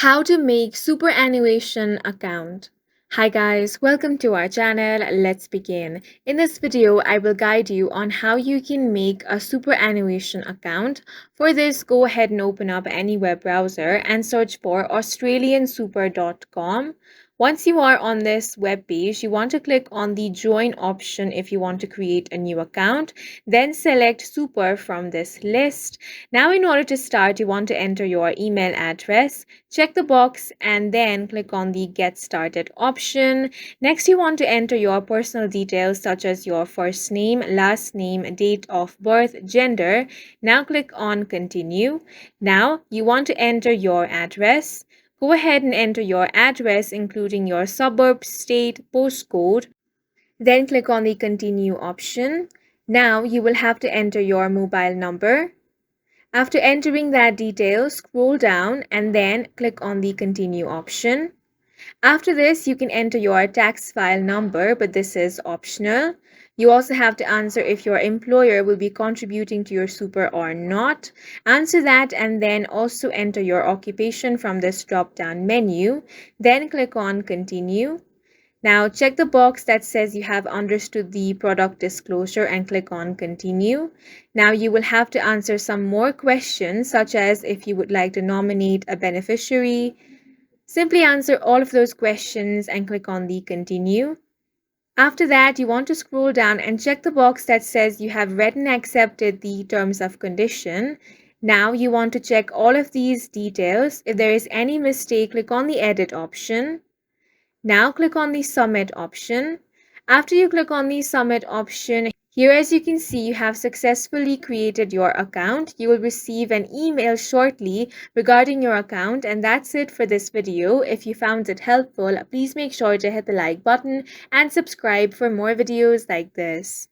How to make superannuation account. Hi guys, welcome to our channel. Let's begin. In this video, I will guide you on how you can make a superannuation account. For this, go ahead and open up any web browser and search for australiansuper.com. Once you are on this web page, you want to click on the join option if you want to create a new account. Then select super from this list. Now, in order to start, you want to enter your email address. Check the box and then click on the Get Started option. Next, you want to enter your personal details such as your first name, last name, date of birth, gender. Now click on Continue. Now, you want to enter your address. Go ahead and enter your address including your suburb, state, postcode. Then click on the Continue option. Now, you will have to enter your mobile number. After entering that detail, scroll down and then click on the Continue option. After this, you can enter your tax file number, but this is optional. You also have to answer if your employer will be contributing to your super or not. Answer that and then also enter your occupation from this drop-down menu. Then click on Continue. Now check the box that says you have understood the product disclosure and click on Continue. Now you will have to answer some more questions such as if you would like to nominate a beneficiary. Simply answer all of those questions and click on the Continue. After that, you want to scroll down and check the box that says you have read and accepted the terms of condition. Now you want to check all of these details. If there is any mistake, click on the Edit option. Now click on the Submit option. After you click on the Submit option, here as you can see, you have successfully created your account. You will receive an email shortly regarding your account, and that's it for this video. If you found it helpful, please make sure to hit the like button and subscribe for more videos like this.